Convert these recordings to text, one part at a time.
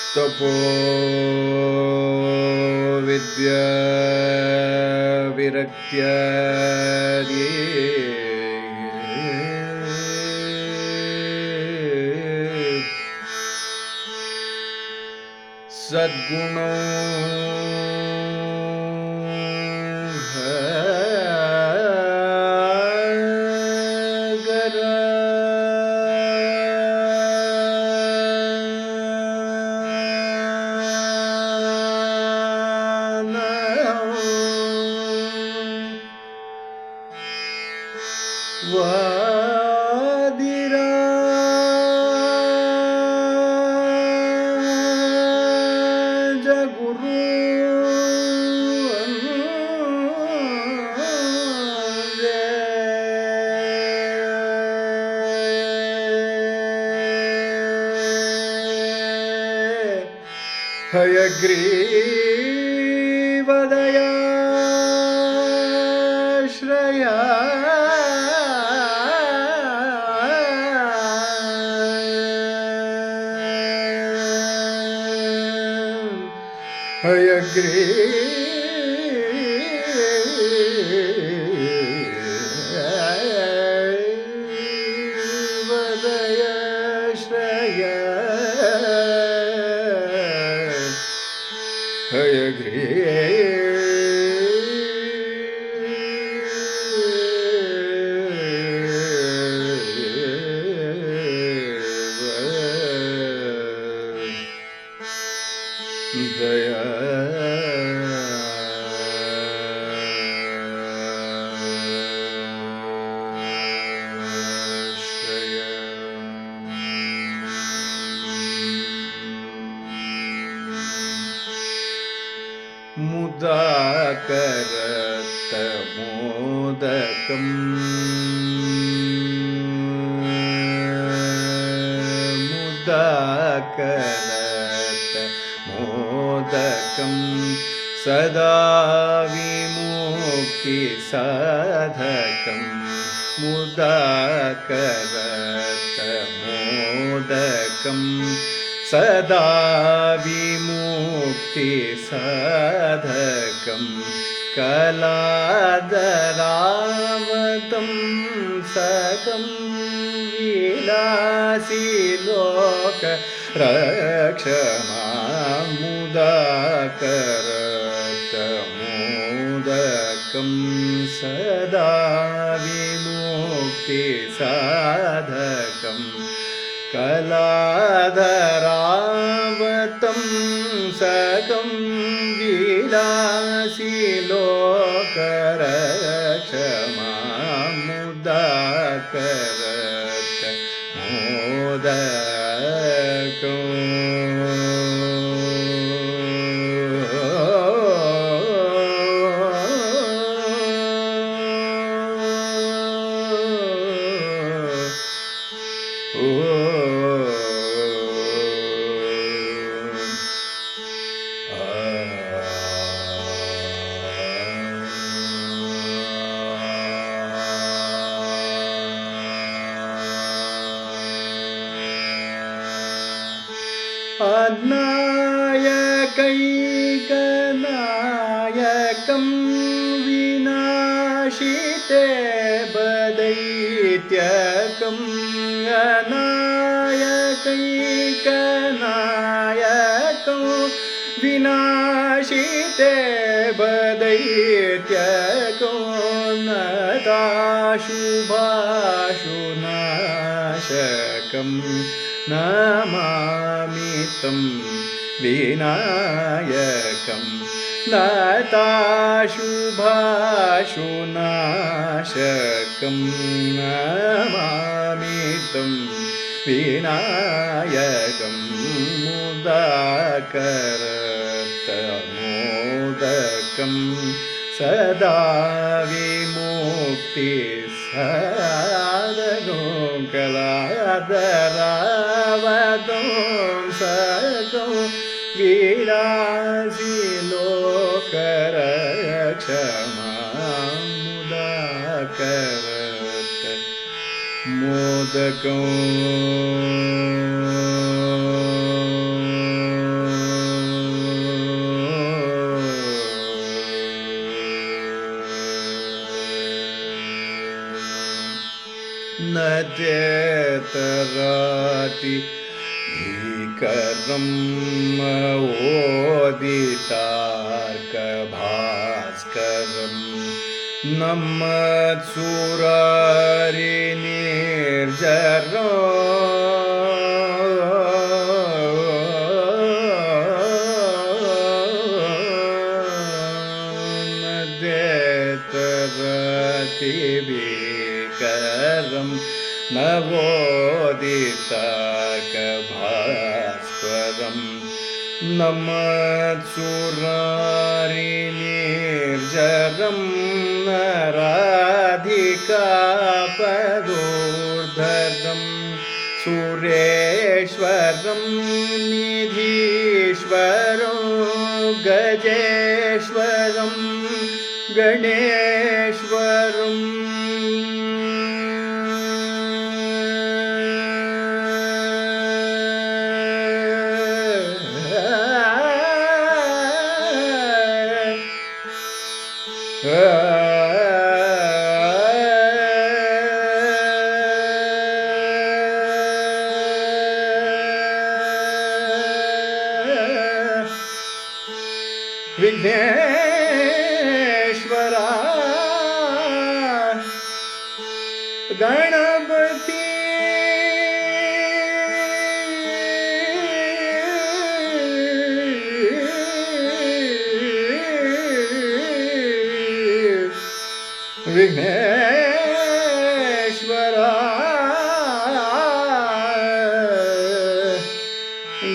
ತಪೋ ವಿದ್ಯಾ ವಿರಕ್ತ್ಯಾದಿ ಸದ್ಗುಣೋ ವಾದಿರಾ ಜಗುರು ಹಯಗ್ರೀವದಯ ಶ್ರಯ ಹಯಗ್ರೀವದಯ ಶ್ರಯ ದಯಾ ಶ್ರಯ ಮುದಾಕರತ ಮೋದಕಂ ಮುದಾಕರತ ಮೋದಕಂ ಸದಾ ವಿಮುಕ್ತಿ ಸಾಧಕಂ ಮುದಾಕರತ ಮೋದಕಂ ಸದಾ ವಿಮುಕ್ತಿ ಸಾಧಕಂ ಕಲಾದರಾವತಂ ಸಕಂ ವಿಲಾಸಿ ಲೋಕ ರಕ್ಷಮಾ ಮುದಾಕರತ ಮೋದಕಂ ಸದಾ ವಿಮುಕ್ತಿ ಸಾಧಕಂ ಕಲಾಧರಾವತಂ ಸಕಂ ವಿಲಾಸಿ ಲೋಕರಕ್ಷಮಾ ಮುದಾಕರತ ಮೋದಕಂ अनायकैकनायकं विनाशिते बदैत्यकं अनायकैकनायकं विनाशिते बदैत्यको नताशुभाशुनाशकं नमामि तं विनायकं नताशुभाशुनाशकं नमामि तं विनायकं मुदाकरतमोदकं सदा विमुक्तिसाधनं कलादरावदंसकं विलासिलोकरक्षमां मुदाकरत मोदकम् न चेतराति भीकरं ओदितार्कभास्करं न मत्सुरारिनिर्जरो न चेतराति भीकरं नवोदितार्कभास्करं न मत्सुरारिनिर्जरं नराधिकापदूर्धरं सुरेश्वरं निधीश्वरं गजेश्वरं गणेश्वरम् विघ्नेश्वरा गणपति विघ्नेश्वरा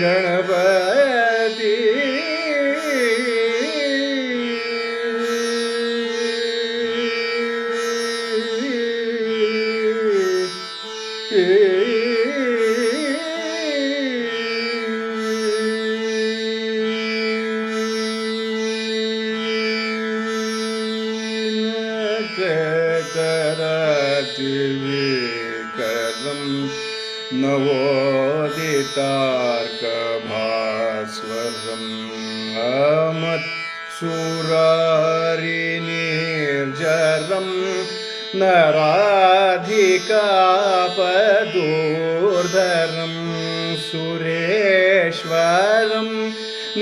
गणपति चेतरातिविकरं नवोदितार्कभास्वरम् अमत्सुरारिनिर्जरं नराधिकापदूर्धरं सुरेश्वरं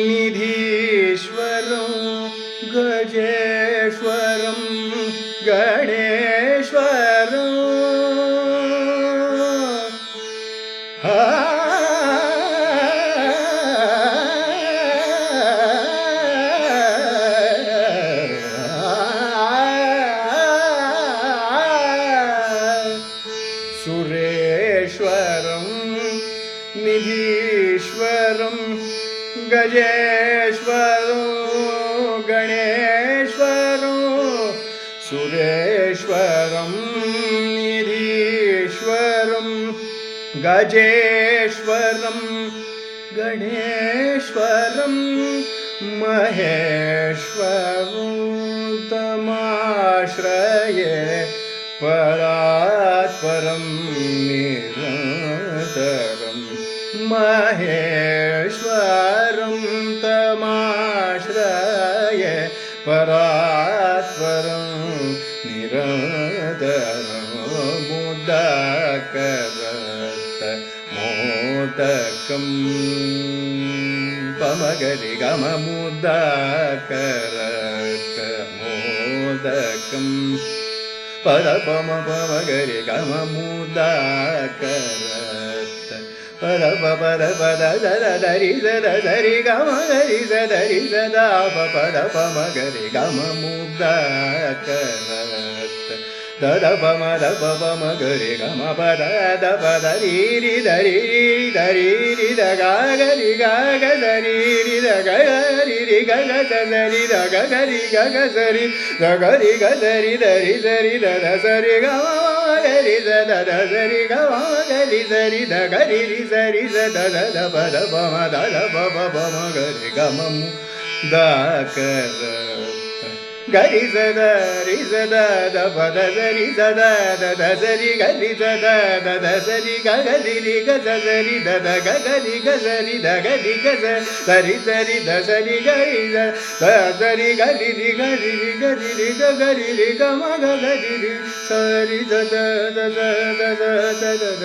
निधीश्वरं गजेश्वरं गणेश्वरं सुरेश्वरं निधीश्वरं गजेश्वरं गणेश्वरं सुरेश्वरं निधीश्वरं गजेश्वरं गणेश्वरं महेश्वरं तमाश्रये परात्परं निरन्तरं महेश्वरं तमाश्रये परात्परं निरन्तरं मुदाकरत मोदकं पमगरि गम मुदाकरत मोदकं पद पम पमगरि गम मुदाकरत ಪದ ಪದ ಪದ ದ ಧರಿ ಸದ ಸರಿ ಗಮ ಗರಿ ಸದರಿ ಸದಾ ಪದ ಪಮ ಗರಿ ಗಮ ಮುಗ್ಧ ಕರತ್ತ ದದ ಪಮ ದ ಪಮ ಗರಿ ಗಮ ಪದ ದ ಪದ ರೀ ಧರಿ ಧರಿ ದ ಗರಿ ಗ ಸರಿ ದ ಗರಿ ಗ ಸರಿ ದ ಗರಿ ಗ ಸರಿ ದ ಗರಿ ಗ ಸರಿ ಧರಿ ಸರಿ ದ ಸರಿ ಗಮ ಗರಿ ದ ಸರಿ ಗಮ ಗರಿ ಸರಿ ದ ಗರಿ ರಿ ಸರಿ ದ ದ ಪದ ಪಮ ದ ಪಮ ಗರಿ ಗಮ ದ ಕರ ಗರಿ ಸದ ರಿ ಸದ ದ ಪದ ಸರಿ ಸದ ದ ಸರಿ ಗರಿ ಸದ ದ ಸರಿ ಗ ಗರಿ ರಿ ಗ ಸರಿ ದ ಗರಿ ಗ ಸರಿ ದ ಗರಿ ಗ ಸರಿ ಸರಿ ದ ಸರಿ ಗರಿ ದ ಸರಿ ಗರಿ ರಿ ಗರಿ ರಿ ಗರಿ ರಿ ಗ ಗರಿ ರಿ ಗ ಮ ಗ ಗರಿ ರಿ ಸರಿ the the the the the the the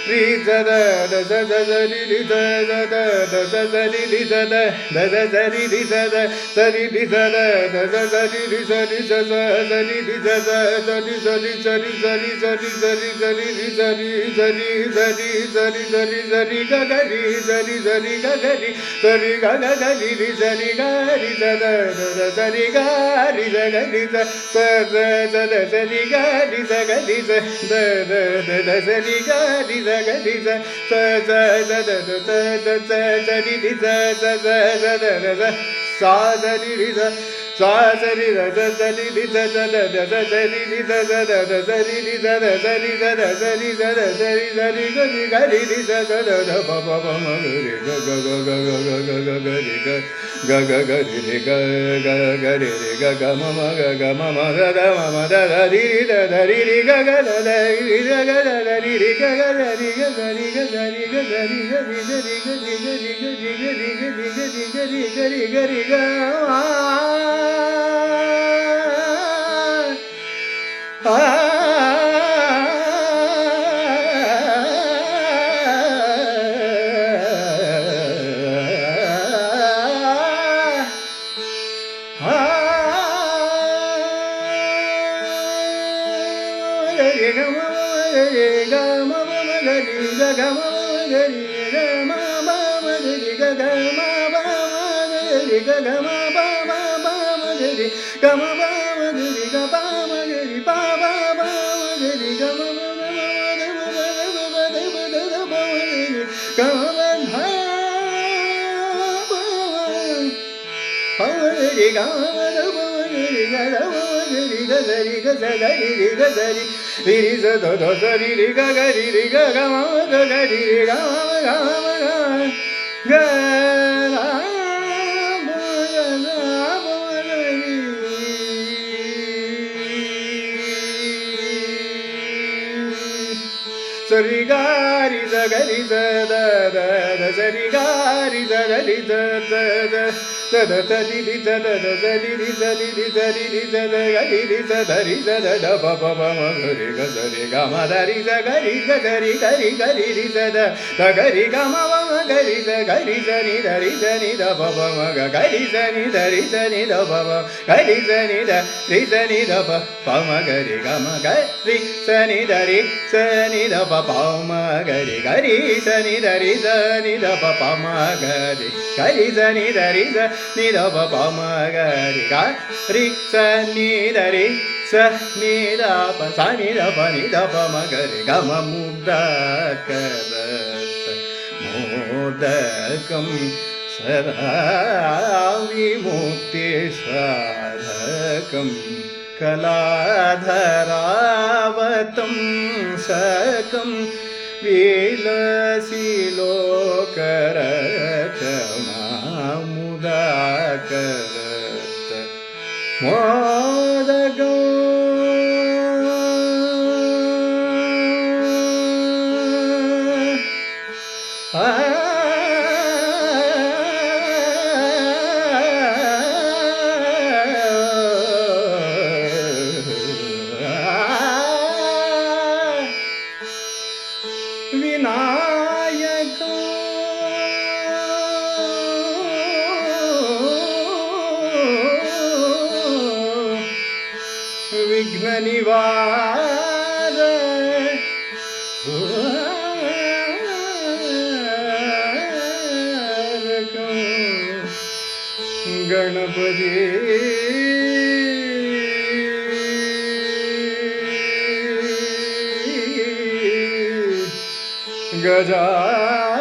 ರಿ ಸದ ದ ದ ಸರಿ ರಿ ದ ದ ದ ಸರಿ ರಿ ದ ದ ಸರಿ ರಿ ಸದ ಸರಿ ರಿ ಸದ ದ ಸರಿ ರಿ ಸರಿ ಸದ ಸರಿ ರಿ ಸದ ಸರಿ ಸರಿ ಸರಿ ಸರಿ ಸರಿ ಸರಿ ಸರಿ ರಿ ಸರಿ ಸರಿ ಸರಿ ಸರಿ ಸರಿ ಸರಿ ಗ ಗರಿ ಸರಿ ಸರಿ ಗ ಗರಿ ಸರಿ ಗ ಗರಿ ರಿ ಸರಿ ಗ ರಿ ಸದ ಸರಿ ಗ ರಿ ಸ ಗರಿ ಸ ಸದ ಸರಿ ಗ ರಿ ಸ ಗರಿ ಸ ದ ಸರಿ ಗ ರಿ ಸ ಗರಿ ಸ ಸರಿ ರಿ ಸ sa sa ri ri sa sa sa ri sa sa sa ri ri sa sa da da sa sa ri ri sa sa da da sa ri ri sa da sa ri sa da sa ri sa da sa ri sa ri ga ri ga ri ri sa sa da da pa pa pa ma ga ri ga ga ga ga ga ga ga ga ga ri ga ga ga ga ri ri ga ga ga ri ri ga ga ma ma da da ma ma da da ri ri da da ri ri ga ga da da ri ga ga da da ri ri ga ga da ri ga da ri ga da ri ga da ri ga ri ga ri ga ri ga ri ga ri ga ri ga ri ga ri ga ri ga ri ga sari gari da gari da da da da sari gari da gari da da da da da da di di da da da da di di da di di da di di da da gari di da da ri da da da pa pa pa ma gari ga sari ga ma da ri da gari ga gari gari gari ri da da da gari ga ma ma ma gari da gari da ni da ri da ni da pa pa ma ga gari da ni da ri da ni da pa pa gari da ni da ri da ni da pa pa ma gari ga ma gari sa ni da ri sa ni da pa pa ma gari gari sa ni da ri sa ni da pa pa ma gari gari sa ni da ri sa ni da pa pa ma gari gari sa ni da ri sa ni da pa sa ni da pa ma gari ga ma mudda karat modakam sada vimukti sadhakam कलाधरावतं सकं विलसिलोकरचमामुदाकरत् मोदगो विघ्न निवार ಗಣಪತಿ ಗಜಾನನ